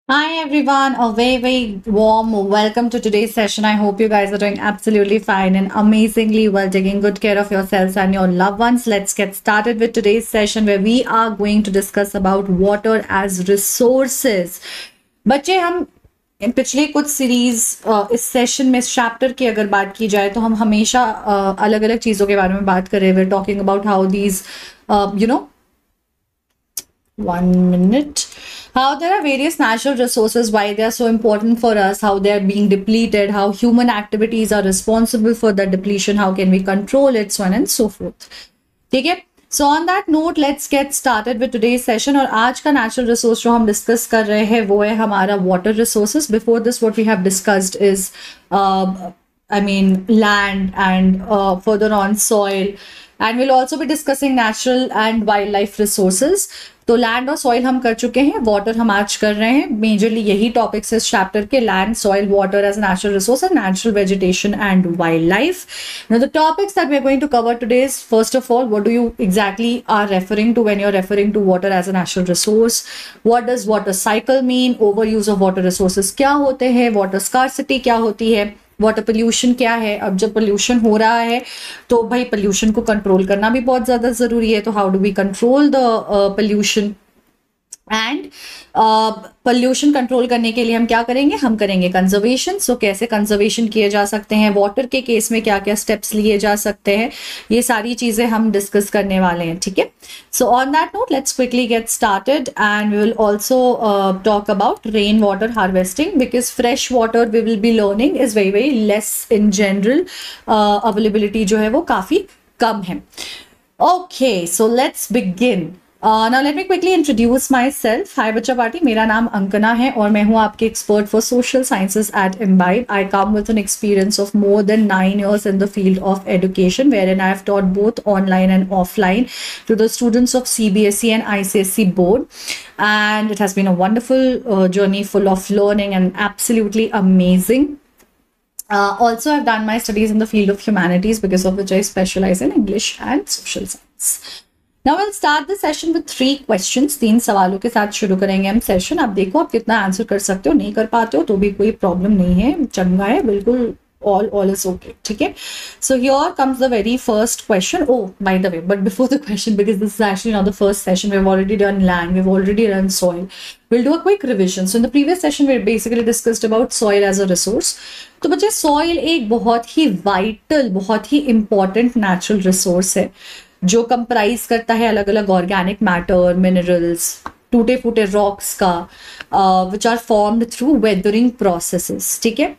Hi everyone, a very warm welcome to today's session. I hope you guys are doing absolutely fine and amazingly well, taking good care of yourselves and your loved ones. Let's get started with today's session where we are going to discuss about water as resources. बच्चे हम पिछले कुछ series इस session में इस chapter की अगर बात की जाए तो हम हमेशा अलग अलग चीजों के बारे में बात कर रहे हैं. Talking about how these you know 1 minute. How there are various natural resources, why they are so important for us, how they are being depleted, how human activities are responsible for the depletion, how can we control it, so on and so forth. ठीक है. So on that note, let's get started with today's session. और आज का natural resource जो हम discuss कर रहे हैं वो है हमारा water resources. Before this, what we have discussed is, land and further on soil. And we'll also be discussing natural and wildlife resources. तो लैंड और सॉइल हम कर चुके हैं, वाटर हम आज कर रहे हैं. मेजरली यही टॉपिक्स इस चैप्टर के, land, soil, water as natural resource and natural vegetation and wild life. Now the topics that we are going to cover today is, first of all, what do you exactly are referring to when you're referring to water as a natural resource? What does water cycle mean? Overuse of water resources क्या होते हैं? Water scarcity क्या होती है? Water pollution क्या है? अब जब पोल्यूशन हो रहा है तो भाई पोल्यूशन को कंट्रोल करना भी बहुत ज्यादा जरूरी है. तो how do we control the pollution? And pollution control करने के लिए हम क्या करेंगे? हम करेंगे कंजर्वेशन. सो कैसे कंजर्वेशन किए जा सकते हैं, वाटर के केस में क्या क्या स्टेप्स लिए जा सकते हैं, ये सारी चीजें हम डिस्कस करने वाले हैं. ठीक है. So on that note let's quickly get started and we will also talk about rain water harvesting, because fresh water we will be learning is very very less in general. Availability जो है वो काफी कम है. Okay, so let's begin. Now let me quickly introduce myself. Hi बच्चा party, मेरा नाम अंकना है और मैं हूँ आपके expert for social sciences at Imbibe. I come with an experience of more than 9 years in the field of education, wherein I have taught both online and offline to the students of CBSE and ICSE board. And it has been a wonderful journey full of learning and absolutely amazing. Also, I've done my studies in the field of humanities, because of which I specialize in English and social science. Now we'll start the session with 3 questions. 3 सवालों के साथ शुरू करेंगे हम session. आप देखो आप कितना आंसर कर सकते हो, नहीं कर पाते हो तो भी कोई प्रॉब्लम नहीं है, चंगा है बिल्कुल. All is okay. ठीक है. So here comes the very first question. Oh, by the way, but before the question, because this is actually not the first session, we've already done land, we've already done soil. We'll do a quick revision. So in the previous session, we basically discussed about soil as a resource. तो बच्चे soil एक बहुत ही vital, बहुत ही important natural resource है जो comprise करता है अलग अलग ऑर्गेनिक मैटर, मिनरल्स, टूटे फूटे रॉक्स का, which are formed through weathering processes. ठीक है.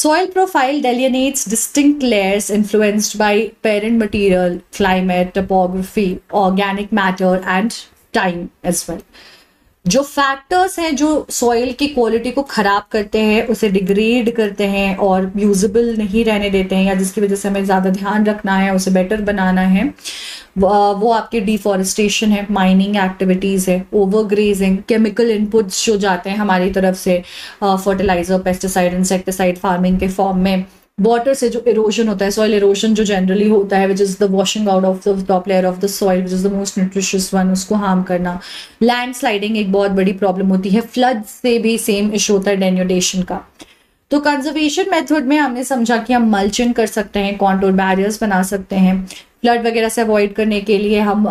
Soil profile delineates distinct layers influenced by parent material, climate, topography, organic matter and time as well. जो फैक्टर्स हैं जो सॉइल की क्वालिटी को खराब करते हैं, उसे डिग्रेड करते हैं और यूजेबल नहीं रहने देते हैं, या जिसकी वजह से हमें ज़्यादा ध्यान रखना है, उसे बेटर बनाना है, वो आपके डिफॉरेस्टेशन है, माइनिंग एक्टिविटीज़ है, ओवरग्रेजिंग, केमिकल इनपुट्स जो जाते हैं हमारी तरफ से फर्टिलाइजर, पेस्टिसाइड, इंसेक्टिसाइड फार्मिंग के फॉर्म में, वाटर से जो इरोजन होता है, सॉइल इरोजन जो जनरली होता है, which is the washing out of the top layer of the soil, which is the most nutritious one, उसको हार्म करना. लैंड स्लाइडिंग एक बहुत बड़ी प्रॉब्लम होती है. फ्लड से भी सेम इशू होता है, डेन्यूडेशन का. तो कंजर्वेशन मेथड में हमने समझा कि हम मल्चिंग कर सकते हैं, कॉन्टूर बैरियर्स बना सकते हैं, फ्लड वगैरह से अवॉइड करने के लिए हम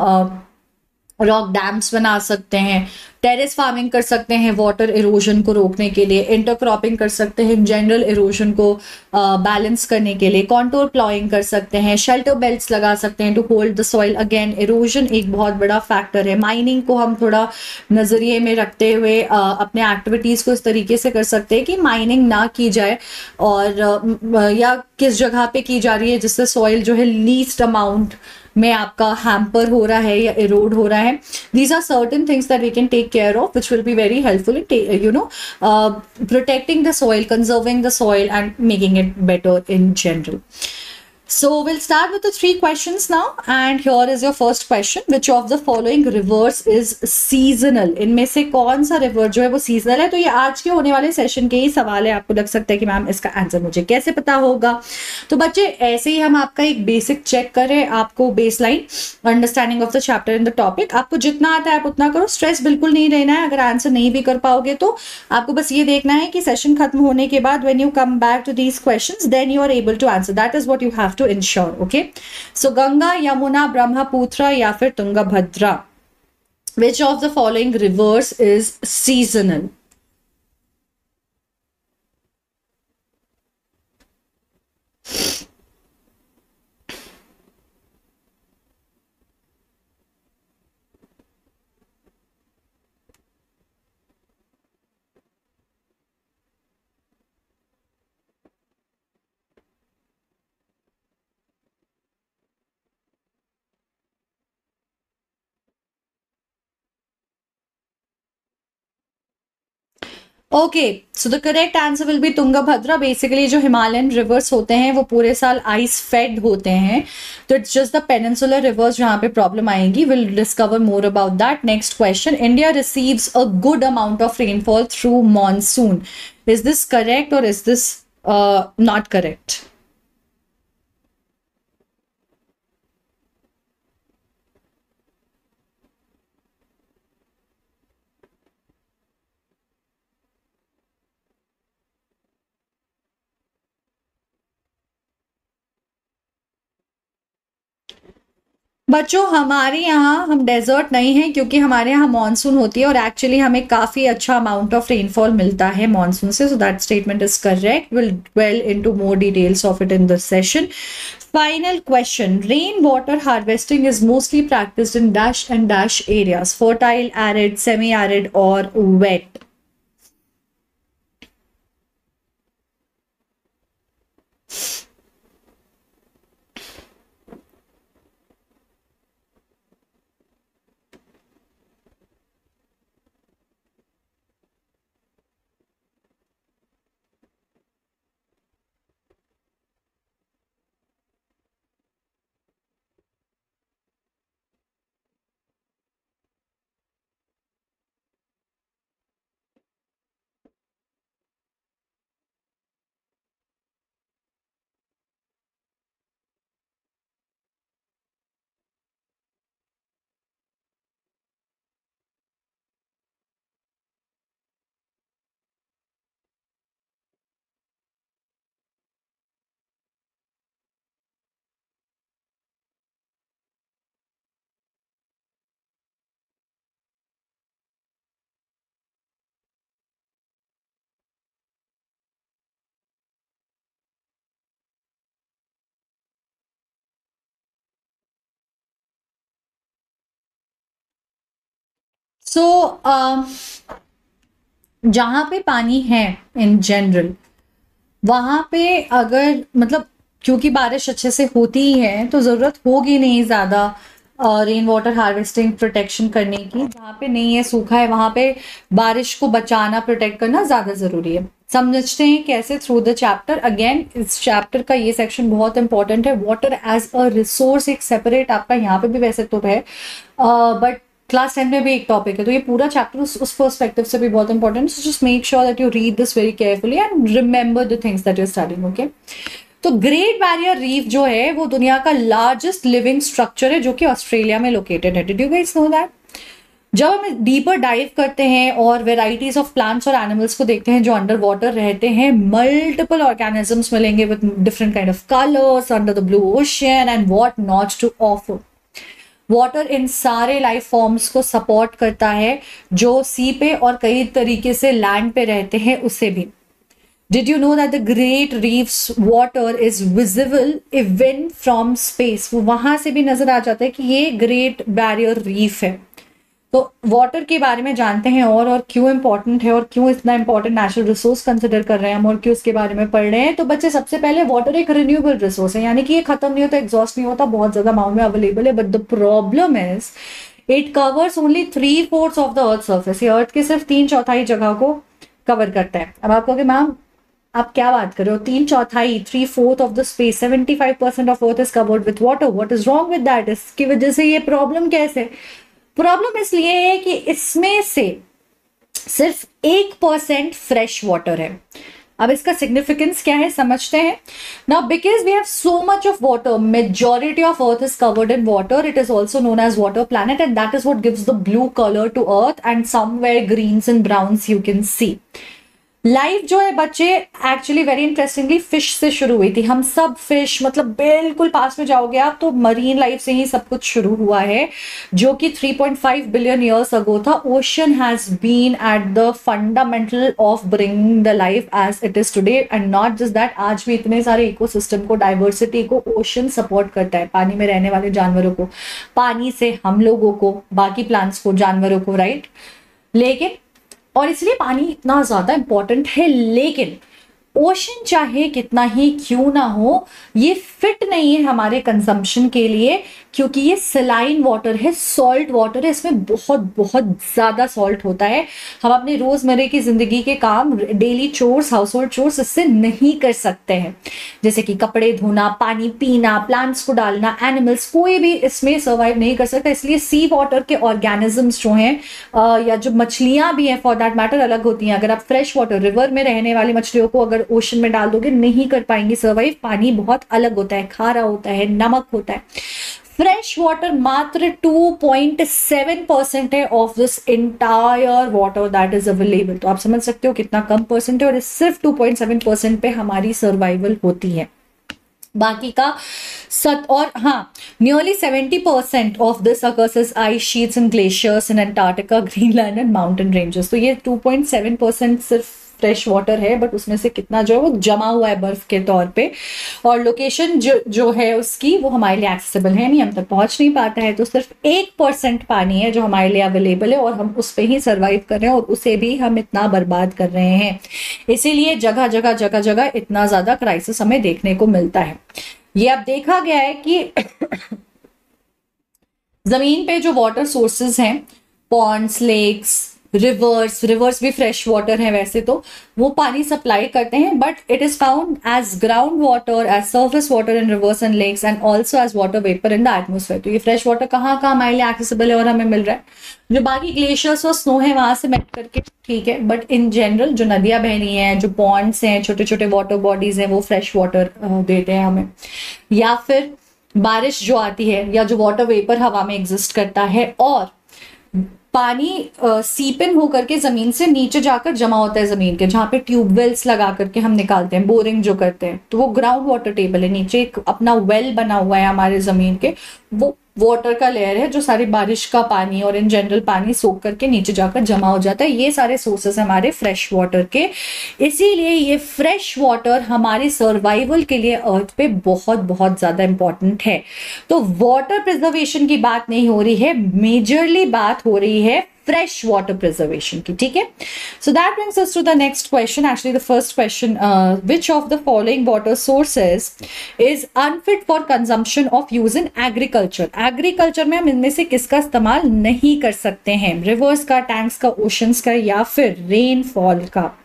रॉक डैम्स बना सकते हैं, टेरेस फार्मिंग कर सकते हैं वाटर इरोजन को रोकने के लिए, इंटरक्रॉपिंग कर सकते हैं जनरल इरोजन को बैलेंस करने के लिए, कॉन्टूर प्लॉइंग कर सकते हैं, शेल्टर बेल्ट्स लगा सकते हैं to hold the soil. Again erosion एक बहुत बड़ा फैक्टर है. माइनिंग को हम थोड़ा नजरिए में रखते हुए अपने एक्टिविटीज़ को इस तरीके से कर सकते हैं कि माइनिंग ना की जाए, और या किस जगह पे की जा रही है जिससे सॉइल जो है लीस्ट अमाउंट में आपका हैम्पर हो रहा है या इरोड हो रहा है. These are certain things that we can take care of, which will be very helpful in protecting the soil, conserving the soil and making it better in general. So we'll start with the three questions now, and here is your first question. Which of the following rivers is seasonal? इनमें से कौन सा river जो है वो seasonal है? तो ये आज के होने वाले सेशन के ही सवाल है. आपको लग सकता है कि मैम इसका आंसर मुझे कैसे पता होगा. तो बच्चे ऐसे ही हम आपका एक बेसिक चेक करें, आपको baseline understanding of the chapter in the topic. आपको जितना आता है आप उतना करो, स्ट्रेस बिल्कुल नहीं लेना है. अगर आंसर नहीं भी कर पाओगे तो आपको बस ये देखना है कि सेशन खत्म होने के बाद when you come back to these questions then you are able to answer. That is what you have to ensure. Okay, so Ganga, Yamuna, Brahmaputra या फिर Tungabhadra, which of the following rivers is seasonal? Okay, so the correct answer will be Tungabhadra. Basically जो Himalayan reverse होते हैं वो पूरे साल ice fade होते हैं, तो it's just the peninsular reverse जहां पे प्रॉब्लम आएगी. Will discover more about that. Next question. India receives a good amount of rainfall through monsoon. Is this correct और इज दिस नॉट करेक्ट? बच्चों हमारे यहाँ हम डेजर्ट नहीं है, क्योंकि हमारे यहाँ मानसून होती है और एक्चुअली हमें काफी अच्छा अमाउंट ऑफ रेनफॉल मिलता है मानसून से. So that statement is correct. Will dwell into more details of it in this session. Final question. Rain water harvesting is mostly practiced in dash and dash areas: fertile, arid, semi-arid or wet. सो जहां पे पानी है in general वहां पे अगर मतलब क्योंकि बारिश अच्छे से होती ही है तो जरूरत होगी नहीं ज्यादा रेन वाटर हार्वेस्टिंग प्रोटेक्शन करने की. जहाँ पे नहीं है, सूखा है, वहां पे बारिश को बचाना, प्रोटेक्ट करना ज्यादा जरूरी है. समझते हैं कैसे थ्रू द चैप्टर. अगेन इस चैप्टर का ये सेक्शन बहुत इंपॉर्टेंट है. वाटर एज अ रिसोर्स एक सेपरेट आपका यहाँ पे भी वैसे तो है, बट क्लास 10 में भी एक टॉपिक है, तो ये पूरा चैप्टर उस पर्सपेक्टिव से भी बहुत important. So just make sure that you read this very carefully and remember the things that you are studying. Okay, तो ग्रेट बैरियर रीफ जो है वो दुनिया का लार्जेस्ट लिविंग स्ट्रक्चर है जो कि ऑस्ट्रेलिया में लोकेटेड है. Did you guys know that? जब हम डीपर डाइव करते हैं और वेराइटीज ऑफ प्लांट्स और एनिमल्स को देखते हैं जो अंडर वाटर रहते हैं, मल्टीपल ऑर्गेनिजम्स मिलेंगे with different kind of colours under the blue ocean and what not to offer. Water in सारे लाइफ फॉर्म्स को सपोर्ट करता है जो सी पे और कई तरीके से लैंड पे रहते हैं उसे भी. Did you know that the Great Reef's water is visible even from space? वो वहां से भी नजर आ जाता है कि ये ग्रेट बैरियर रीफ है. तो वाटर के बारे में जानते हैं और क्यों इंपॉर्टेंट है और क्यों इतना इंपॉर्टेंट नेचुरल रिसोर्स कंसिडर कर रहे हैं हम और क्यों उसके बारे में पढ़ रहे हैं. तो बच्चे सबसे पहले वाटर एक रिन्यूएबल रिसोर्स है, यानी कि ये खत्म नहीं होता, एग्जॉस्ट नहीं होता, बहुत ज्यादा अमाउंट में अवेलेबल है. But the problem is it covers only 3/4 of the earth surface. ये अर्थ के सिर्फ 3/4 जगह को कवर करता है. अब आप कहोगे मैम आप क्या बात कर रहे हो, 3/4, 3/4 of the space, 75% of earth is covered with water, what is wrong with that? इसकी वजह से ये प्रॉब्लम कैसे? प्रॉब्लम इसलिए है कि इसमें से सिर्फ 1% फ्रेश वाटर है। अब इसका सिग्निफिकेंस क्या है समझते हैं। Now because we have so much of water, majority of earth is covered in water, it is also known as water planet, and that is what gives the blue colour to earth and somewhere greens and browns you can see. Life जो है बच्चे actually very interestingly fish से शुरू हुई थी। हम सब fish, मतलब बिल्कुल पास में जाओगे आप तो मरीन लाइफ से ही सब कुछ शुरू हुआ है, जो कि 3.5 बिलियन ईयर्स अगो था। Ocean has been at the fundamental of bringing the life as it is today, and not just that, आज भी इतने सारे इकोसिस्टम को, डाइवर्सिटी को ओशन सपोर्ट करता है, पानी में रहने वाले जानवरों को, पानी से हम लोगों को, बाकी प्लांट्स को, जानवरों को, राइट। लेकिन और इसलिए पानी इतना ज्यादा इंपॉर्टेंट है, लेकिन ओशन चाहे कितना ही क्यों ना हो, ये फिट नहीं है हमारे कंजम्पशन के लिए, क्योंकि ये सलाइन वाटर है, सॉल्ट वाटर है, इसमें बहुत बहुत ज्यादा सॉल्ट होता है। हम अपने रोजमर्रे की जिंदगी के काम, daily chores, house hold chores इससे नहीं कर सकते हैं, जैसे कि कपड़े धोना, पानी पीना, प्लांट्स को डालना, एनिमल्स, कोई भी इसमें सर्वाइव नहीं कर सकता। इसलिए सी वाटर के ऑर्गेनिजम्स जो हैं या जो मछलियां भी हैं फॉर दैट मैटर अलग होती हैं। अगर आप फ्रेश वाटर, रिवर में रहने वाली मछलियों को अगर ओशन में डाल दोगे नहीं कर पाएंगी सर्वाइव। पानी बहुत अलग होता है, खारा होता है, नमक होता है। फ्रेश वाटर मात्र 2.7% है of this entire water that is available. तो आप समझ सकते हो कितना कम परसेंट है, और सिर्फ 2.7% पे हमारी सर्वाइवल होती है। बाकी का और हाँ, nearly 70% of this occurs as ice sheets and glaciers in Antarctica, Greenland and mountain ranges. तो ये 2.7% सिर्फ फ्रेश वाटर है, बट उसमें से कितना जो है वो जमा हुआ है बर्फ के तौर पे, और लोकेशन जो है उसकी वो हमारे लिए एक्सेसिबल है नहीं, हम तक पहुंच नहीं पाता है। तो सिर्फ 1% पानी है जो हमारे लिए अवेलेबल है, और हम उस पर ही सर्वाइव कर रहे हैं, और उसे भी हम इतना बर्बाद कर रहे हैं। इसीलिए जगह जगह जगह जगह इतना ज्यादा क्राइसिस हमें देखने को मिलता है। ये अब देखा गया है कि जमीन पे जो वाटर सोर्सेज हैं, पॉन्ड्स, लेक्स, रिवर्स भी फ्रेश वाटर है वैसे तो, वो पानी सप्लाई करते हैं, but it is found as ground water, as surface water in rivers and lakes, and also as water vapour in the atmosphere. तो ये फ्रेश वाटर कहाँ कहाँ हमारे लिए एक्सेसिबल है और हमें मिल रहा है। जो बाकी ग्लेशियर्स और स्नो है वहां से मेल्ट करके ठीक है, बट इन जनरल जो नदियां बह रही हैं, जो पॉन्ड्स हैं, छोटे छोटे वाटर बॉडीज हैं, वो फ्रेश वाटर देते हैं हमें। या फिर बारिश जो आती है, या जो वाटर वेपर हवा में एग्जिस्ट करता है, और पानी सीपिन होकर के जमीन से नीचे जाकर जमा होता है जमीन के, जहाँ पे ट्यूबवेल्स लगा करके हम निकालते हैं, बोरिंग जो करते हैं, तो वो ग्राउंड वाटर टेबल है। नीचे एक अपना वेल बना हुआ है हमारे जमीन के, वो वाटर का लेयर है जो सारी बारिश का पानी और इन जनरल पानी सोख करके नीचे जाकर जमा हो जाता है। ये सारे सोर्सेस हमारे फ्रेश वाटर के। इसीलिए ये फ्रेश वाटर हमारे सर्वाइवल के लिए अर्थ पे बहुत बहुत ज्यादा इंपॉर्टेंट है। तो वाटर प्रिजर्वेशन की बात नहीं हो रही है, मेजरली बात हो रही है फ्रेश वाटर प्रिजर्वेशन की, ठीक है। So that brings us to the next question, actually the first question, which of the following water sources is unfit for consumption of use in agriculture. Agriculture में हम इनमें से किसका इस्तेमाल नहीं कर सकते हैं? रिवर्स का, टैंक्स का, ओशंस का, या फिर रेनफॉल का?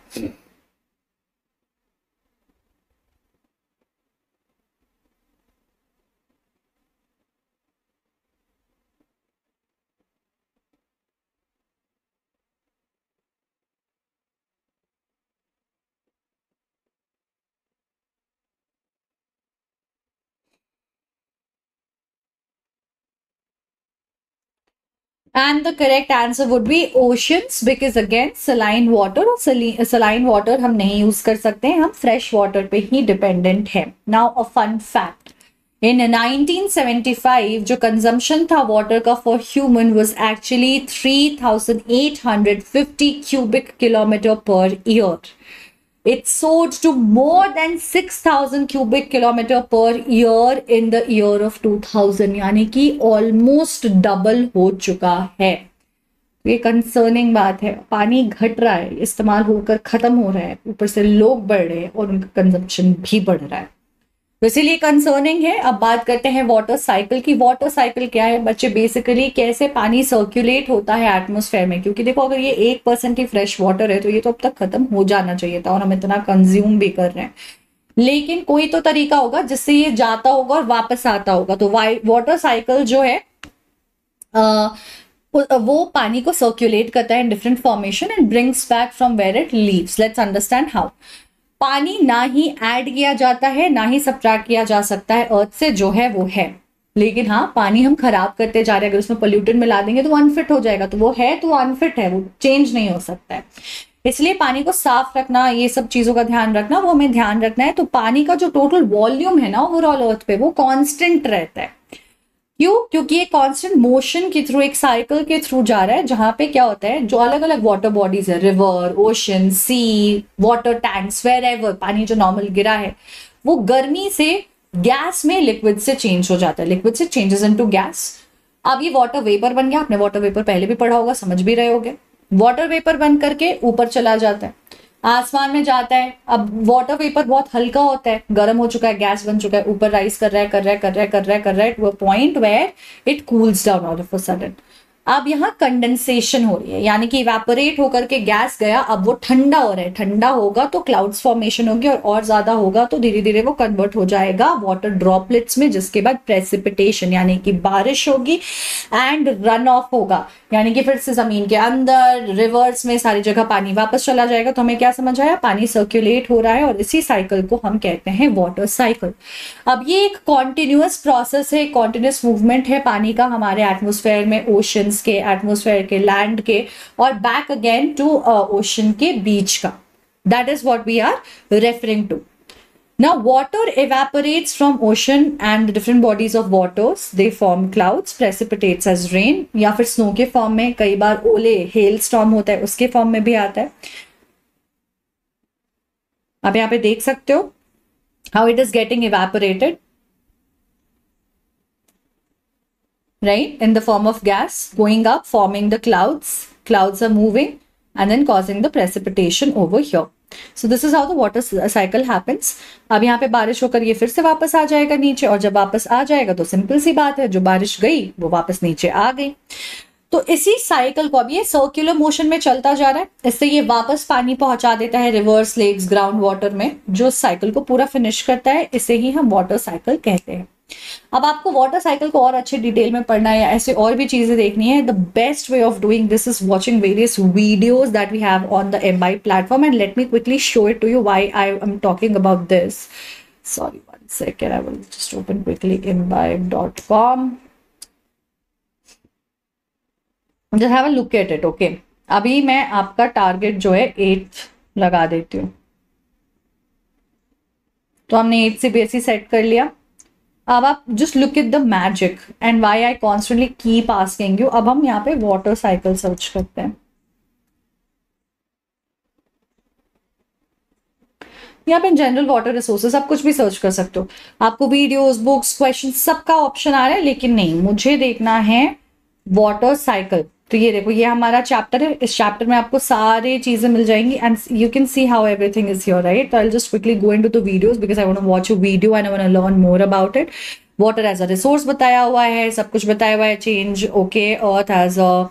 And the correct answer would be oceans, because again saline water और saline water हम नहीं यूज कर सकते हैं, हम fresh water पे ही dependent हैं. Now a fun fact. In 1975 जो consumption था water का for human was actually 3,850 cubic kilometer per year. It soared to more than 6,000 cubic kilometer per year in the year of 2000, यानी कि almost double हो चुका है. ये कंसर्निंग बात है. पानी घट रहा है, इस्तेमाल होकर खत्म हो रहा है, ऊपर से लोग बढ़ रहे हैं और उनका कंजम्पशन भी बढ़ रहा है. तो इसीलिए कंसर्निंग है। अब बात करते हैं वाटर साइकिल की। वाटर साइकिल क्या है बच्चे? बेसिकली कैसे पानी सर्कुलेट होता है एटमॉस्फेयर में, क्योंकि देखो अगर ये 1% ही फ्रेश वाटर है तो ये तो अब तक खत्म हो जाना चाहिए था और हम इतना कंज्यूम भी कर रहे हैं। लेकिन कोई तो तरीका होगा जिससे ये जाता होगा और वापस आता होगा। तो वाटर साइकिल जो है वो पानी को सर्कुलेट करता है in different formation and brings back from where it leaves. Let's understand how. पानी ना ही ऐड किया जाता है ना ही सब्ट्रैक्ट किया जा सकता है अर्थ से, जो है वो है। लेकिन हाँ, पानी हम खराब करते जा रहे हैं, अगर उसमें पोल्यूटेंट मिला देंगे तो वो अनफिट हो जाएगा। तो वो है तो अनफिट है, वो चेंज नहीं हो सकता है। इसलिए पानी को साफ रखना, ये सब चीजों का ध्यान रखना, वो हमें ध्यान रखना है। तो पानी का जो टोटल वॉल्यूम है ना ओवरऑल अर्थ पे, वो कांस्टेंट रहता है। क्यों? क्योंकि ये कांस्टेंट मोशन के थ्रू, एक साइकिल के थ्रू जा रहा है, जहां पे क्या होता है, जो अलग अलग वाटर बॉडीज है, रिवर, ओशन, सी, वाटर टैंक्स, वेयरएवर, पानी जो नॉर्मल गिरा है वो गर्मी से गैस में, लिक्विड से चेंज हो जाता है, लिक्विड से चेंजेस इनटू गैस। अब ये वाटर वेपर बन गया। आपने वाटर वेपर पहले भी पढ़ा होगा, समझ भी रहे होगे। वाटर वेपर बन करके ऊपर चला जाता है, आसमान में जाता है। अब वाटर वेपर बहुत हल्का होता है, गर्म हो चुका है, गैस बन चुका है, ऊपर राइज कर रहा है, कर रहा है, कर रहा है, कर रहा है, कर रहा है, to a point where it cools down all of a sudden. अब यहाँ कंडेंसेशन हो रही है, यानी कि इवेपोरेट होकर के गैस गया, अब वो ठंडा हो रहा है। ठंडा होगा तो क्लाउड्स फॉर्मेशन होगी, और ज्यादा होगा तो धीरे धीरे वो कन्वर्ट हो जाएगा वाटर ड्रॉपलेट्स में, जिसके बाद प्रेसिपिटेशन यानी कि बारिश होगी एंड रन ऑफ होगा, यानी कि फिर से जमीन के अंदर, रिवर्स में, सारी जगह पानी वापस चला जाएगा। तो हमें क्या समझ आया? पानी सर्कुलेट हो रहा है और इसी साइकिल को हम कहते हैं वाटर साइकिल। अब ये एक कॉन्टिन्यूअस प्रोसेस है, कॉन्टिन्यूअस मूवमेंट है पानी का हमारे एटमॉस्फेयर में, ओशंस के, एटमॉस्फेयर के, लैंड के, और बैक अगेन टू ओशन के बीच का। That is what we are referring to. Now, water evaporates from ocean and the different bodies of waters. They form clouds, precipitates as rain, या फिर snow के form में, कई बार ओले, हेल स्टॉर्म होता है, उसके फॉर्म में भी आता है। आप यहाँ पे देख सकते हो how it is getting evaporated, right? In the form of gas going up, forming the clouds. Clouds are moving and then causing the precipitation over here. So this is how the water cycle happens. अब यहाँ पे बारिश होकर ये फिर से वापस आ जाएगा नीचे, और जब वापस आ जाएगा तो सिंपल सी बात है, जो बारिश गई वो वापस नीचे आ गई। तो इसी साइकिल को, अब ये सर्कुलर मोशन में चलता जा रहा है, इससे ये वापस पानी पहुंचा देता है रिवर्स, लेक्स, ग्राउंड वाटर में, जो साइकिल को पूरा फिनिश करता है। इसे ही हम वाटर साइकिल कहते हैं। अब आपको वाटर साइकिल को और अच्छे डिटेल में पढ़ना है या ऐसे और भी चीजें देखनी है, the best way of doing this is watching various videos that we have on the Embibe platform, and let me quickly show it to you why I am talking about this. Sorry, one second, I will just open quickly imbibe.com. just have a look at it, okay? अभी मैं आपका target जो है 8 लगा देती हूँ। तो हमने 8 से बेसिक सेट कर लिया। अब आप just look at the magic and why I constantly keep asking you. अब हम यहाँ पे वाटर साइकिल सर्च करते हैं। यहाँ पे जनरल वाटर रिसोर्सेज आप कुछ भी सर्च कर सकते हो, आपको वीडियोस, बुक्स, क्वेश्चन सबका ऑप्शन आ रहा है, लेकिन नहीं, मुझे देखना है वाटर साइकिल। तो ये देखो, ये हमारा चैप्टर है, इस चैप्टर में आपको सारी चीजें मिल जाएंगी and you can see how everything is here, right? I will just quickly go into the videos because I want to watch a video and I want to learn more about it. Water as a resource बताया हुआ है, सब कुछ बताया हुआ है, change, okay, earth as a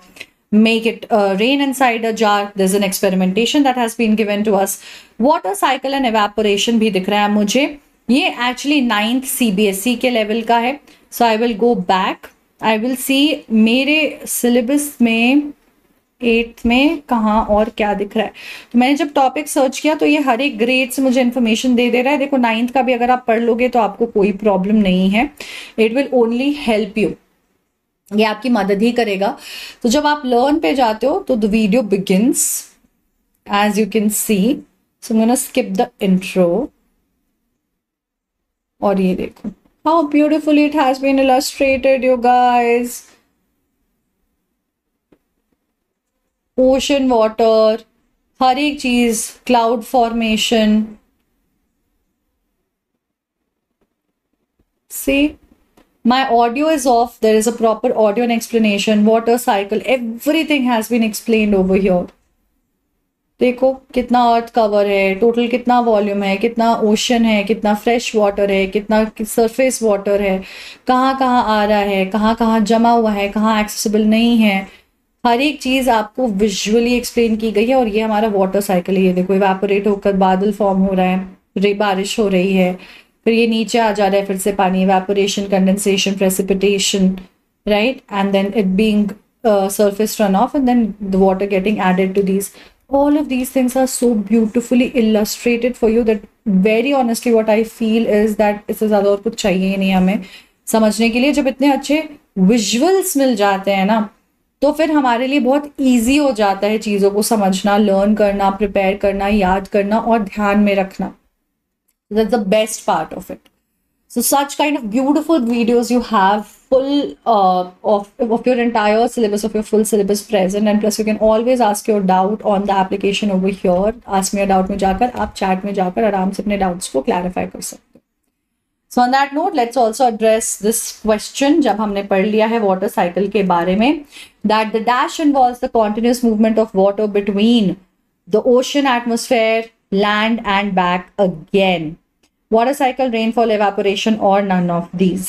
make it rain inside a jar. There's an experimentation that has been given to us. Water cycle and evaporation भी दिख रहा है मुझे। ये actually 9th CBSE के लेवल का है। So I will go back. I will see मेरे सिलेबस में 8th में कहाँ और क्या दिख रहा है। तो मैंने जब टॉपिक सर्च किया तो ये हर एक ग्रेड से मुझे इन्फॉर्मेशन दे रहा है। देखो 9th का भी अगर आप पढ़ लोगे तो आपको कोई प्रॉब्लम नहीं है। It will only help you, ये आपकी मदद ही करेगा। तो जब आप लर्न पे जाते हो तो the video begins as you can see. So I am gonna skip the intro, और ये देखो how beautifully it has been illustrated you guys. Ocean water, हर एक चीज, cloud formation, see my audio is off, there is a proper audio and explanation, water cycle, everything has been explained over here. देखो कितना अर्थ cover है, total कितना volume है, कितना ocean है, कितना फ्रेश वाटर है, कितना सरफेस वाटर है, कहाँ कहाँ आ रहा है, कहाँ कहाँ जमा हुआ है, कहाँ एक्सेसिबल नहीं है, हर एक चीज आपको विजुअली एक्सप्लेन की गई है। और ये हमारा वाटर साइकिल है। ये देखो इवेपोरेट होकर बादल फॉर्म हो रहा है, बारिश हो रही है, फिर ये नीचे आ जा रहा है, फिर से पानी, evaporation, condensation, precipitation, right, and then it being surface runoff and then the water getting added to these. All of these things are so beautifully illustrated for you that very honestly what I feel is that इससे ज़्यादा और कुछ चाहिए ही नहीं हमें समझने के लिए। जब इतने अच्छे विजुअल्स मिल जाते हैं ना, तो फिर हमारे लिए बहुत ईजी हो जाता है चीज़ों को समझना, लर्न करना, प्रिपेयर करना, याद करना और ध्यान में रखना। That's the best part of it. So such kind of beautiful videos you have full of your entire syllabus, of your full syllabus present, and plus you can always ask your doubt on the application over here. Ask me a doubt में जाकर आप chat में जाकर आराम से अपने doubts को clarify कर सकते हो। So on that note, let's also address this question जब हमने पढ़ लिया है water cycle के बारे में, that the dash involves the continuous movement of water between the ocean, atmosphere, land and back again. Water cycle, rainfall, evaporation, or none of these?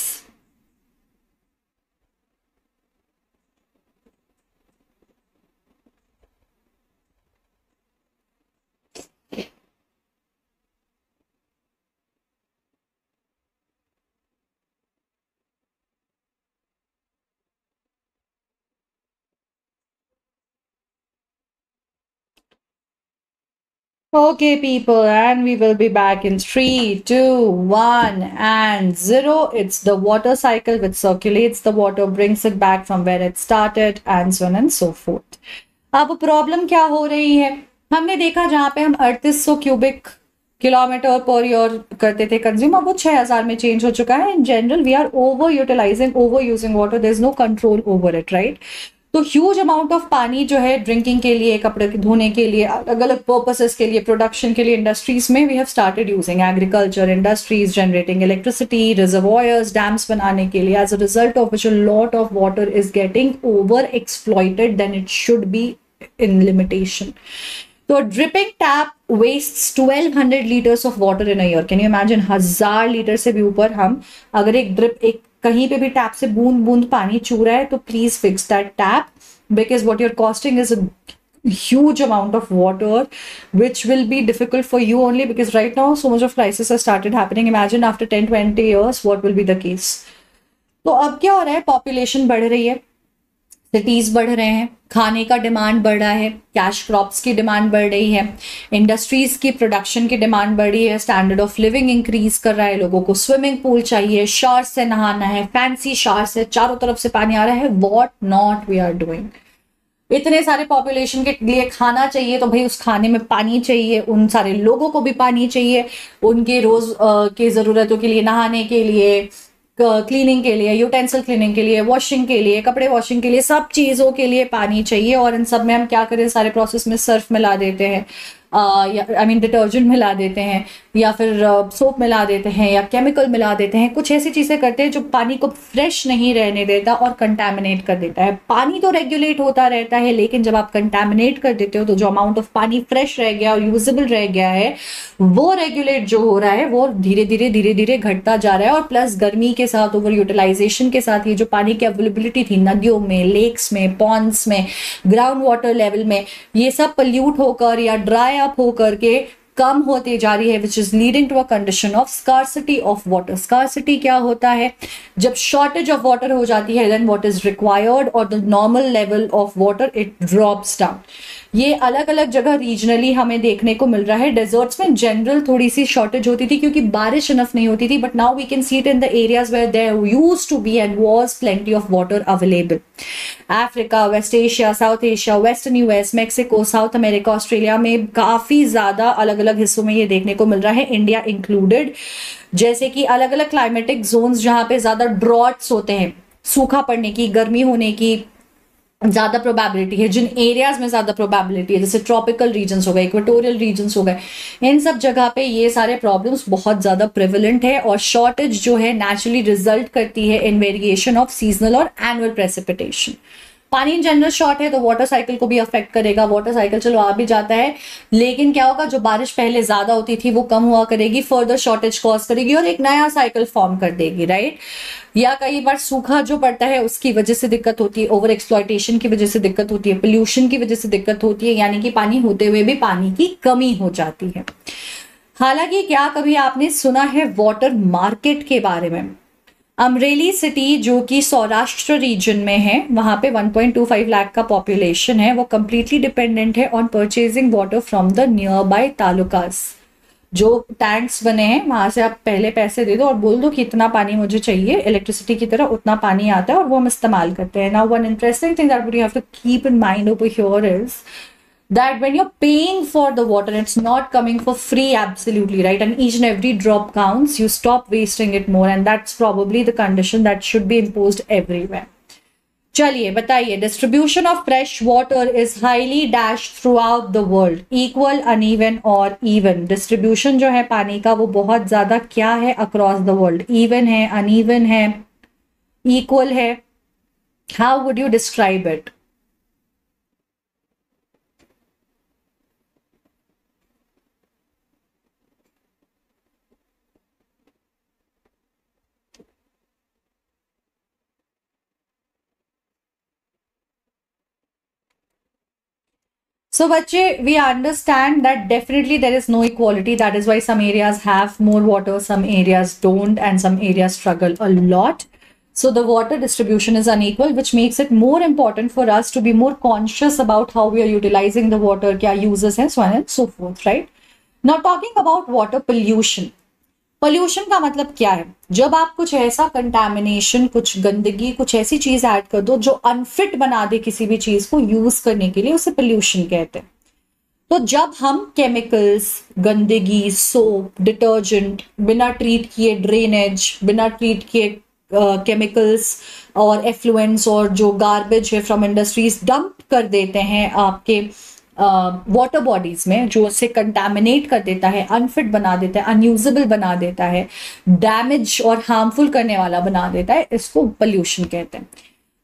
Okay, people, and we will be back in 3, 2, 1, and 0. It's the water cycle which circulates the water, brings it back from where it started, and so on and so forth. अब problem क्या हो रही है? हमने देखा जहां पे हम 3800 क्यूबिक किलोमीटर पर ईयर करते थे कंज्यूम, अब वो 6000 में चेंज हो चुका है। In general we are over utilising, over using water, there is no control over it, right? तो ह्यूज अमाउंट ऑफ पानी जो है ड्रिंकिंग के लिए, कपड़े धोने के लिए, अलग अलग पर्पसेस के लिए, प्रोडक्शन के लिए, इंडस्ट्रीज में we have started using, agriculture industries generating electricity, reservoirs, dams बनाने के लिए, as a result of which a lot of water is getting over exploited then it should be in limitation. तो dripping tap wastes 1200 litres of water in a year. Can you imagine? 1000 litre से भी ऊपर हम अगर एक drip, एक कहीं पे भी टैप से बूंद बूंद पानी चू रहा है, तो please fix that tap, because what you're costing is a huge amount of water which will be difficult for you only because right now so much of crisis has started happening. Imagine after 10-20 years what will be the case. तो अब क्या हो रहा है? Population बढ़ रही है, cities बढ़ रहे हैं, खाने का डिमांड बढ़ रहा है, कैश क्रॉप्स की डिमांड बढ़ रही है, इंडस्ट्रीज की प्रोडक्शन की डिमांड बढ़ रही है, स्टैंडर्ड ऑफ लिविंग इंक्रीज कर रहा है, लोगों को स्विमिंग पूल चाहिए, शावर से नहाना है, फैंसी शावर से, चारों तरफ से पानी आ रहा है, what not we are doing. इतने सारे पॉपुलेशन के लिए खाना चाहिए, तो भाई उस खाने में पानी चाहिए, उन सारे लोगों को भी पानी चाहिए, उनके रोज की जरूरतों के लिए, नहाने के लिए, क्लीनिंग के लिए, यूटेंसिल क्लीनिंग के लिए, वॉशिंग के लिए, कपड़े वॉशिंग के लिए, सब चीज़ों के लिए पानी चाहिए. और इन सब में हम क्या करें? सारे प्रोसेस में सर्फ मिला देते हैं, या आई मीन डिटर्जेंट मिला देते हैं, या फिर सोप मिला देते हैं, या केमिकल मिला देते हैं. कुछ ऐसी चीज़ें करते हैं जो पानी को फ्रेश नहीं रहने देता और कंटैमिनेट कर देता है. पानी तो रेगुलेट होता रहता है, लेकिन जब आप कंटैमिनेट कर देते हो तो जो अमाउंट ऑफ पानी फ्रेश रह गया और यूजेबल रह गया है, वो रेगुलेट जो हो रहा है वो धीरे धीरे घटता जा रहा है. और प्लस गर्मी के साथ, ओवर यूटिलाइजेशन के साथ, ये जो पानी की अवेलेबिलिटी थी नदियों में, लेक्स में, पॉन्ड्स में, ग्राउंड वाटर लेवल में, ये सब पल्यूट होकर या ड्राई अप होकर के कम होती जा रही है, which is leading to a condition of scarcity of water. Scarcity क्या होता है? जब शॉर्टेज ऑफ वाटर हो जाती है, देन व्हाट इज रिक्वायर्ड और the normal level of water it drops down. ये अलग अलग जगह रीजनली हमें देखने को मिल रहा है. डेजर्ट्स में जनरल थोड़ी सी शॉर्टेज होती थी क्योंकि बारिश इनफ नहीं होती थी, but now we can see it in the areas where there used to be and was plenty of water available. Africa, waste Asia, south Asia, western US, Mexico, south America, Australia में काफी ज्यादा अलग अलग हिस्सों में ये देखने को मिल रहा है, इंडिया इंक्लूडेड. जैसे कि अलग अलग क्लाइमेटिक जोन्स जहां पे ज्यादा ड्रॉट्स होते हैं, सूखा पड़ने की, गर्मी होने की ज्यादा प्रोबेबिलिटी है, जिन एरियाज में ज्यादा प्रोबेबिलिटी है, जैसे ट्रॉपिकल रीजन्स हो गए, इक्वेटोरियल रीजन्स हो गए, इन सब जगह पे ये सारे प्रॉब्लम्स बहुत ज्यादा प्रेवलेंट है. और शॉर्टेज जो है नेचुरली रिजल्ट करती है इन वेरिएशन ऑफ सीजनल और एनुअल प्रेसिपिटेशन. पानी इन जनरल शॉर्ट है तो वाटर साइकिल को भी अफेक्ट करेगा। वाटर साइकिल चलो आ भी जाता है, लेकिन क्या होगा, जो बारिश पहले ज्यादा होती थी वो कम हुआ करेगी, फर्दर शॉर्टेज कॉज करेगी और एक नया साइकिल फॉर्म कर देगी, राइट। या कई बार सूखा जो पड़ता है उसकी वजह से दिक्कत होती है, ओवर एक्सप्लॉयटेशन की वजह से दिक्कत होती है, पोल्यूशन की वजह से दिक्कत होती है, यानी कि पानी होते हुए भी पानी की कमी हो जाती है। हालांकि क्या कभी आपने सुना है वाटर मार्केट के बारे में? अमरेली सिटी जो कि सौराष्ट्र रीजन में है, वहां पे 1.25 लाख का पॉपुलेशन है, वो कंप्लीटली डिपेंडेंट है on purchasing water from the nearby talukas. जो टैंक्स बने हैं वहां से आप पहले पैसे दे दो और बोल दो कि इतना पानी मुझे चाहिए, इलेक्ट्रिसिटी की तरह उतना पानी आता है और वो हम इस्तेमाल करते हैं। Now one interesting thing that you have to keep in mind over here is that when you're paying for the water, it's not coming for free, absolutely, right? And each and every drop counts. You stop wasting it more, and that's probably the condition that should be imposed everywhere. चलिए बताइए, distribution of fresh water is highly dash through out the world, equal, uneven और even. Distribution जो है पानी का वो बहुत ज्यादा क्या है अक्रॉस द वर्ल्ड? इवन है, अनइवन है, इक्वल है? How would you describe it? So बच्चे, we understand that definitely there is no equality. That is why some areas have more water, some areas don't, and some areas struggle a lot. So the water distribution is unequal, which makes it more important for us to be more conscious about how we are utilizing the water, क्या uses हैं, so on and so forth, right? Now talking about water pollution. Pollution का मतलब क्या है? जब आप कुछ ऐसा कंटामिनेशन, कुछ गंदगी, कुछ ऐसी चीज ऐड कर दो जो अनफिट बना दे किसी भी चीज को यूज करने के लिए, उसे पोल्यूशन कहते हैं। तो जब हम केमिकल्स, गंदगी, सोप, डिटर्जेंट, बिना ट्रीट किए ड्रेनेज, बिना ट्रीट किए केमिकल्स और एफ्लुएंट्स और जो गार्बेज है फ्रॉम इंडस्ट्रीज डंप कर देते हैं आपके वाटर बॉडीज में, जो उसे कंटामिनेट कर देता है, अनफिट बना देता है, अनयूजेबल बना देता है, डैमेज और हार्मफुल करने वाला बना देता है, इसको पोल्यूशन कहते हैं।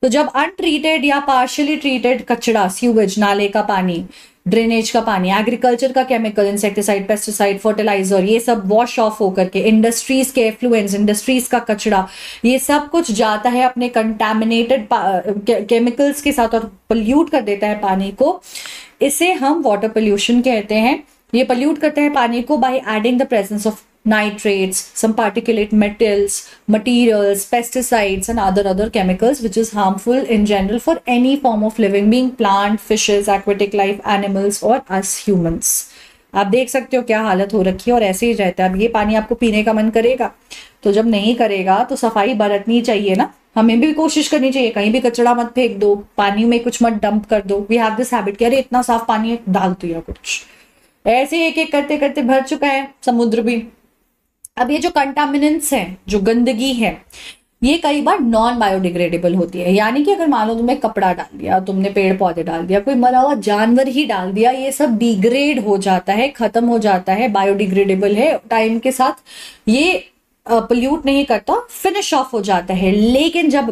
तो जब अनट्रीटेड या पार्शियली ट्रीटेड कचरा, सीवेज, नाले का पानी, ड्रेनेज का पानी, एग्रीकल्चर का केमिकल, इंसेक्टिसाइड, पेस्टिसाइड, फर्टिलाइजर, ये सब वॉश ऑफ होकर के इंडस्ट्रीज के एफ्लुएंस, इंडस्ट्रीज का कचरा, ये सब कुछ जाता है अपने कंटामिनेटेड केमिकल्स के साथ और पोल्यूट कर देता है पानी को, इसे हम वाटर पोल्यूशन कहते हैं। ये पोल्यूट करते हैं पानी को by adding the presence of nitrates, some particulate metals, materials, pesticides and other chemicals which is harmful in general for any form of living being, plant, fishes, aquatic life, animals और us humans। आप देख सकते हो क्या हालत हो रखी है और ऐसे ही रहता है। अब ये पानी आपको पीने का मन करेगा, तो जब नहीं करेगा तो सफाई बरतनी चाहिए ना, हमें भी कोशिश करनी चाहिए, कहीं भी कचरा मत फेंक दो, पानी में कुछ मत डंप कर दो। वी हैव दिस हैबिट कि अरे इतना साफ पानी है, डाल दिया कुछ, ऐसे एक एक करते करते भर चुका है समुद्र भी। अब ये जो कंटामिनेंट्स हैं, जो गंदगी है, ये कई बार नॉन बायोडिग्रेडेबल होती है, यानी कि अगर मान लो तुमने कपड़ा डाल दिया, तुमने पेड़ पौधे डाल दिया, कोई मरा हुआ जानवर ही डाल दिया, ये सब डिग्रेड हो जाता है, खत्म हो जाता है, बायोडिग्रेडेबल है, टाइम के साथ ये पोल्यूट नहीं करता, फिनिश ऑफ हो जाता है। लेकिन जब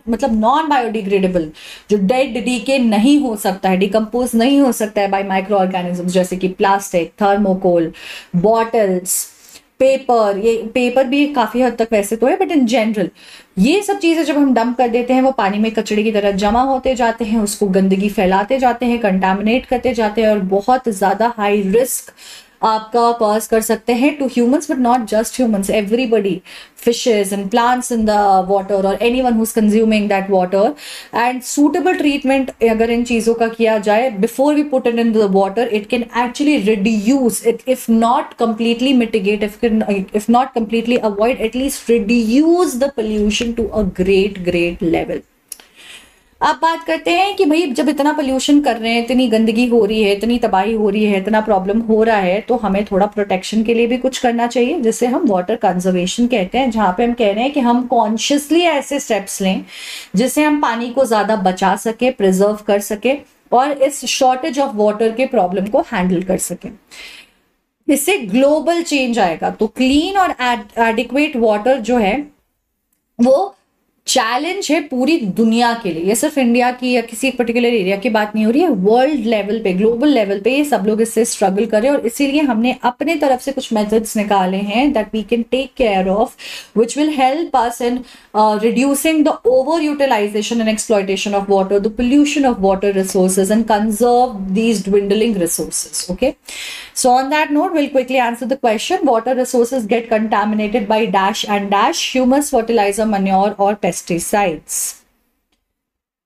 मतलब नॉन बायोडिग्रेडेबल, जो डेड डीके नहीं हो सकता है, डिकम्पोज नहीं हो सकता है बाय माइक्रो ऑर्गेनिज्म, जैसे कि प्लास्टिक, थर्मोकोल, बॉटल्स, पेपर, ये पेपर भी काफी हद तक वैसे तो है, बट इन जनरल ये सब चीजें जब हम डंप कर देते हैं, वो पानी में कचड़े की तरह जमा होते जाते हैं, उसको गंदगी फैलाते जाते हैं, कंटामिनेट करते जाते हैं और बहुत ज्यादा हाई रिस्क आपका कॉज कर सकते हैं to humans, but not just humans, everybody, fishes and plants in the water or anyone who's consuming that water। and suitable treatment अगर इन चीजों का किया जाए before we put it into the water, it can actually reduce it, if not completely mitigate, if not completely avoid, at least reduce the pollution to a great level। अब बात करते हैं कि भाई जब इतना पोल्यूशन कर रहे हैं, इतनी गंदगी हो रही है, इतनी तबाही हो रही है, इतना प्रॉब्लम हो रहा है, तो हमें थोड़ा प्रोटेक्शन के लिए भी कुछ करना चाहिए, जिसे हम वाटर कंजर्वेशन कहते हैं, जहां पे हम कह रहे हैं कि हम कॉन्शियसली ऐसे स्टेप्स लें जिससे हम पानी को ज्यादा बचा सके, प्रिजर्व कर सके और इस शॉर्टेज ऑफ वाटर के प्रॉब्लम को हैंडल कर सके। इससे ग्लोबल चेंज आएगा। तो क्लीन और एडिक्वेट वाटर जो है वो चैलेंज है पूरी दुनिया के लिए, ये सिर्फ इंडिया की या किसी एक पर्टिकुलर एरिया की बात नहीं हो रही है, वर्ल्ड लेवल पे, ग्लोबल लेवल पे ये सब लोग इससे स्ट्रगल कर रहे हैं। और इसीलिए हमने अपने तरफ से कुछ मेथड्स निकाले हैं that we can take care of, which will help us in reducing the overutilization and exploitation of water, the pollution of water resources, and conserve these dwindling resources. Okay, so on that note, we'll quickly answer the question: water resources get contaminated by dash and dash, humus, fertilizer, manure, or pesticides.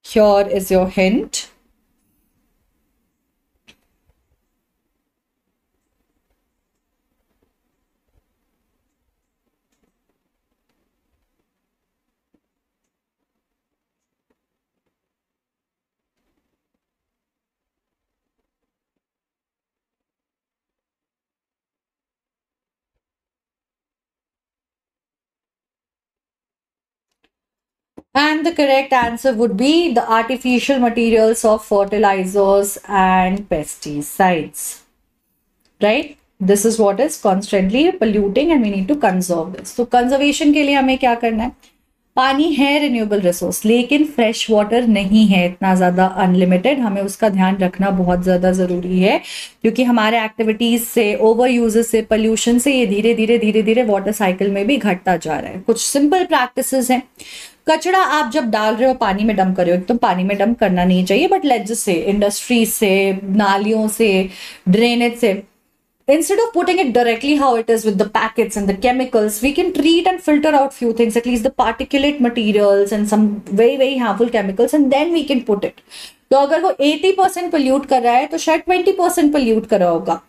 Here is your hint. And the correct answer would be the artificial materials of fertilizers and pesticides. Right? This is what is constantly polluting and we need to conserve this. So conservation के लिए हमें क्या करना है? पानी है renewable resource, लेकिन fresh water नहीं है इतना ज्यादा अनलिमिटेड, हमें उसका ध्यान रखना बहुत ज्यादा जरूरी है, क्योंकि हमारे एक्टिविटीज से, ओवर यूजेस से, पोल्यूशन से ये धीरे धीरे धीरे धीरे वाटर साइकिल में भी घटता जा रहा है। कुछ सिंपल प्रैक्टिसेस हैं। कचरा आप जब डाल रहे हो, पानी में डंप कर रहे हो, एकदम पानी में डंप करना नहीं चाहिए, बट लेट्स से इंडस्ट्री से, नालियों से, ड्रेनेज से, instead of putting it directly how it is with the packets and the chemicals, we can treat and filter out few things, at least the particulate materials and some very harmful chemicals, and then we can put it. तो अगर वो 80% pollute कर रहा है तो शायद 20% pollute कर रहा होगा,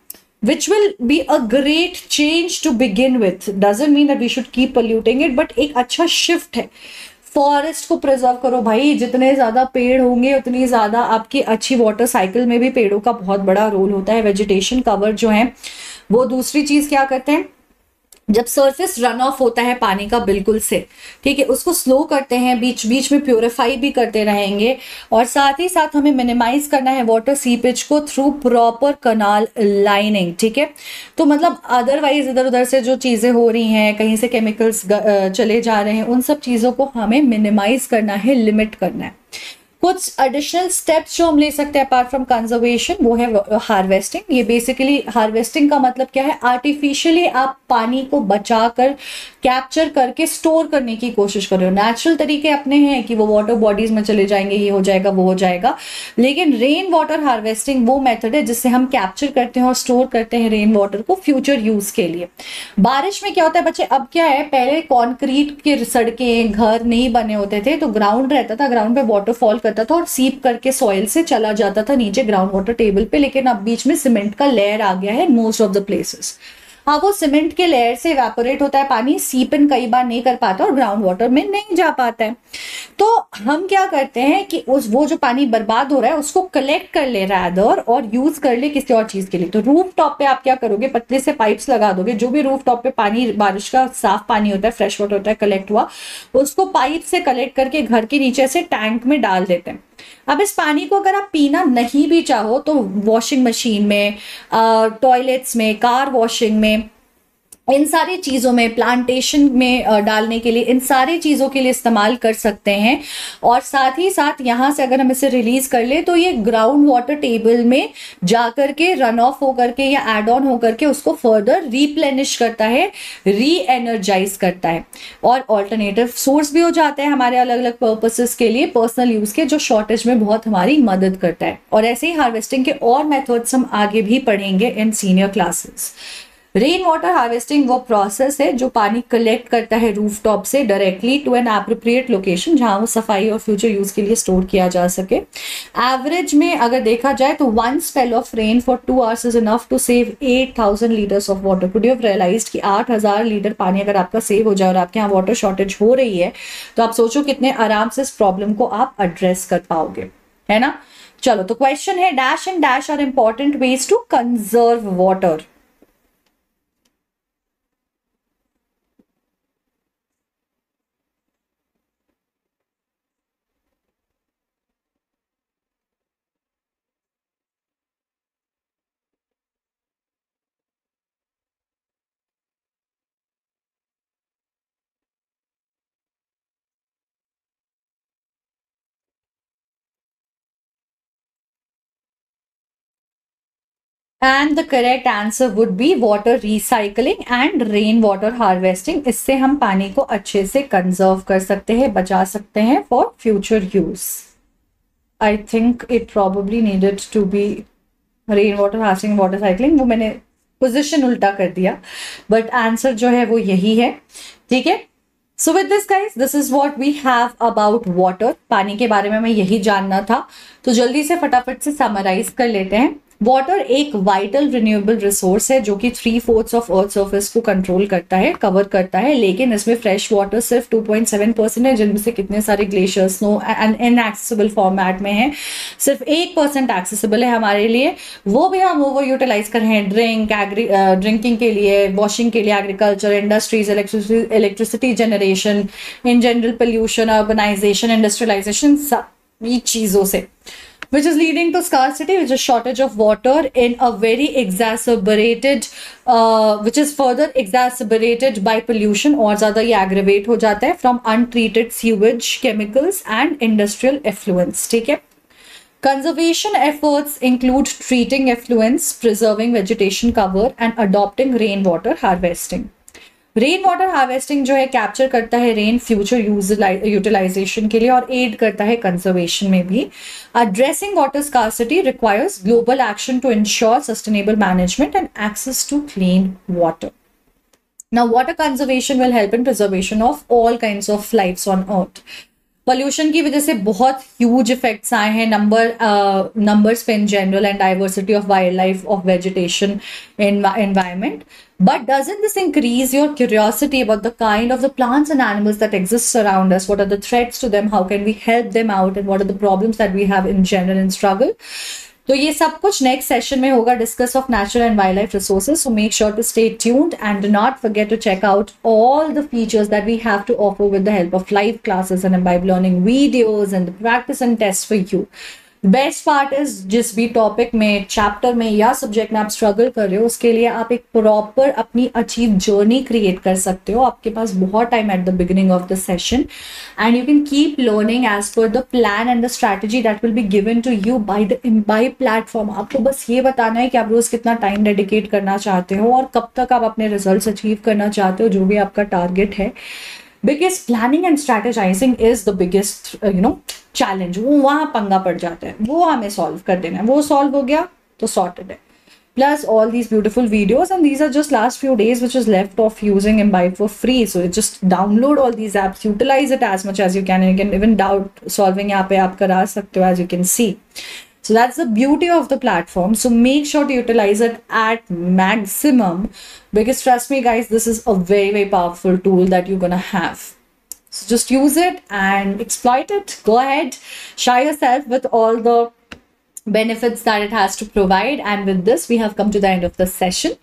which will be a great change to begin with. Doesn't mean that we should keep polluting it, but एक अच्छा shift है। फॉरेस्ट को प्रिजर्व करो भाई, जितने ज्यादा पेड़ होंगे उतनी ज्यादा आपकी अच्छी वाटर साइकिल में भी पेड़ों का बहुत बड़ा रोल होता है। वेजिटेशन कवर जो है वो दूसरी चीज क्या करते हैं, जब सरफेस रन ऑफ होता है पानी का बिल्कुल से, ठीक है, उसको स्लो करते हैं, बीच बीच में प्योरीफाई भी करते रहेंगे, और साथ ही साथ हमें मिनिमाइज करना है वाटर सीपेज को थ्रू प्रॉपर कनाल लाइनिंग। ठीक है, तो मतलब अदरवाइज इधर उधर से जो चीजें हो रही हैं, कहीं से केमिकल्स चले जा रहे हैं, उन सब चीजों को हमें मिनिमाइज करना है, लिमिट करना है। कुछ एडिशनल स्टेप्स जो हम ले सकते हैं अपार्ट फ्रॉम कंजर्वेशन, वो है हार्वेस्टिंग। ये बेसिकली हार्वेस्टिंग का मतलब क्या है, आर्टिफिशियली आप पानी को बचाकर कैप्चर करके स्टोर करने की कोशिश कर रहे हो। नेचुरल तरीके अपने हैं कि वो वाटर बॉडीज में चले जाएंगे, ये हो जाएगा, वो हो जाएगा, लेकिन रेन वाटर हार्वेस्टिंग वो मेथड है जिससे हम कैप्चर करते हैं और स्टोर करते हैं रेन वाटर को फ्यूचर यूज के लिए। बारिश में क्या होता है बच्चे, अब क्या है, पहले कॉन्क्रीट की सड़कें, घर नहीं बने होते थे, तो ग्राउंड रहता था, ग्राउंड पे वाटरफॉल करता था और सीप करके सॉइल से चला जाता था नीचे ग्राउंड वाटर टेबल पे, लेकिन अब बीच में सीमेंट का लेयर आ गया है मोस्ट ऑफ द प्लेसेस। हाँ, वो सीमेंट के लेयर से इवेपोरेट होता है पानी, सीप इन कई बार नहीं कर पाता और ग्राउंड वाटर में नहीं जा पाता है। तो हम क्या करते हैं कि वो जो पानी बर्बाद हो रहा है उसको कलेक्ट कर ले रैदर और यूज कर ले किसी और चीज के लिए। तो रूफ टॉप पे आप क्या करोगे, पतले से पाइप्स लगा दोगे, जो भी रूफ टॉप पे पानी, बारिश का साफ पानी होता है, फ्रेश वाटर होता है, कलेक्ट हुआ, उसको पाइप से कलेक्ट करके घर के नीचे से टैंक में डाल देते हैं। अब इस पानी को अगर आप पीना नहीं भी चाहो तो वॉशिंग मशीन में, टॉयलेट्स में, कार वॉशिंग में, इन सारी चीजों में, प्लांटेशन में डालने के लिए, इन सारी चीजों के लिए इस्तेमाल कर सकते हैं। और साथ ही साथ यहां से अगर हम इसे रिलीज कर ले तो ये ग्राउंड वाटर टेबल में जाकर के रन ऑफ होकर के या एड ऑन होकर के उसको फर्दर रिप्लेनिश करता है, री एनर्जाइज करता है, और ऑल्टरनेटिव सोर्स भी हो जाता है हमारे अलग अलग पर्पसेस के लिए, पर्सनल यूज के, जो शॉर्टेज में बहुत हमारी मदद करता है। और ऐसे ही हार्वेस्टिंग के और मेथड्स हम आगे भी पढ़ेंगे in senior classes. Rain water harvesting वो प्रोसेस है जो पानी कलेक्ट करता है रूफटॉप से directly to an appropriate location, जहां वो सफाई और फ्यूचर यूज के लिए स्टोर किया जा सके। एवरेज में अगर देखा जाए तो 1 spell of rain for 2 hours is enough to save 8000 litres of water. Could you have realised कि 8000 लीटर पानी अगर आपका सेव हो जाए और आपके यहाँ वाटर शॉर्टेज हो रही है, तो आप सोचो कितने आराम से इस प्रॉब्लम को आप एड्रेस कर पाओगे, है ना। चलो, तो क्वेश्चन है, dash and dash are important ways to conserve water. And the correct answer would be water recycling and rain water harvesting. इससे हम पानी को अच्छे से कंजर्व कर सकते हैं, बचा सकते हैं for future use. I think it probably needed to be rain water harvesting, water cycling. वो मैंने पोजिशन उल्टा कर दिया, बट आंसर जो है वो यही है. ठीक है. So with this guys, this is what we have about water. पानी के बारे में मैं यही जानना था. तो जल्दी से फटाफट से समराइज कर लेते हैं. वाटर एक वाइटल रिन्यूएबल रिसोर्स है जो कि 3/4 ऑफ अर्थ सरफेस को कंट्रोल करता है, कवर करता है. लेकिन इसमें फ्रेश वाटर सिर्फ 2.7% है, जिनमें से कितने सारे glacier, snow and inaccessible format में है. सिर्फ 1% एक्सेसिबल है हमारे लिए. वो भी हम ओवर यूटिलाइज कर रहे हैं ड्रिंकिंग के लिए, वॉशिंग के लिए, agriculture, industries, electricity generation, in general pollution, urbanisation, industrialisation, सभी चीजों से. Which is leading to scarcity, which is shortage of water in a very exacerbated, which is further exacerbated by pollution. और ज़्यादा ये aggravate हो जाता है from untreated sewage, chemicals and industrial effluents. ठीक है. Conservation efforts include treating effluents, preserving vegetation cover and adopting rainwater harvesting. Rain water harvesting जो है कैप्चर करता है रेन फ्यूचर यूटिलाइजेशन के लिए और एड करता है कंजर्वेशन में भी. Addressing water scarcity requires global action to ensure sustainable management and access to clean water. Now, water conservation will help in preservation of all kinds of lives on earth. Pollution की वजह से बहुत huge effects आए हैं numbers पे in general and diversity of wild life, of vegetation, environment. But doesn't this increase your curiosity about the kind of the plants and animals that exist around us? What are the threats to them? How can we help them out? And what are the problems that we have in general in struggle? तो ये सब कुछ next session में होगा, discuss of natural and wild life resources. So make sure to stay tuned and do not forget to check out all the features that we have to offer with the help of live classes and by learning videos and practice and test for you. Best part is जिस भी topic में, chapter में या subject में आप struggle कर रहे हो, उसके लिए आप एक प्रॉपर अपनी अचीव जर्नी क्रिएट कर सकते हो. आपके पास बहुत time at the beginning of the session and you can keep learning as per the plan and the strategy that will be given to you by platform. आपको बस ये बताना है कि आप रोज कितना टाइम डेडिकेट करना चाहते हो और कब तक आप अपने रिजल्ट अचीव करना चाहते हो, जो भी आपका टारगेट है. Because planning and strategising is the biggest challenge. वो वहां पंगा पड़ जाता है, वो हमें सॉल्व कर देना है. वो सॉल्व हो गया तो सॉर्टेड है. Plus all these beautiful videos, and these are just last few days which is left of using Imbibe for free. So just download all these apps, utilize it as much as you can. And you can even doubt solving यहाँ पे आप करा सकते हो, as you can see. So that's the beauty of the platform. So make sure to utilize it at maximum, because trust me guys, this is a very, very powerful tool that you're gonna have. So just use it and exploit it. Go ahead, share yourself with all the benefits that it has to provide. And with this, we have come to the end of the session.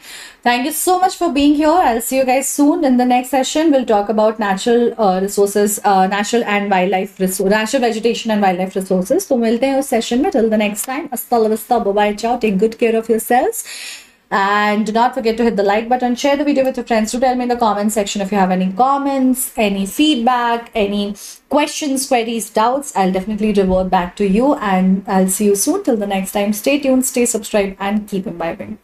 Thank you so much for being here. I'll see you guys soon in the next session. We'll talk about natural resources, natural and wildlife resources, natural vegetation and wildlife resources. So milte hain us session mein. Till the next time, hasta la vista, bye bye, ciao. Take good care of yourselves. And do not forget to hit the like button, share the video with your friends. Do tell me in the comment section if you have any comments, any feedback, any questions, queries, doubts. I'll definitely revert back to you, and I'll see you soon. Till the next time, stay tuned, stay subscribed, and keep imbibing.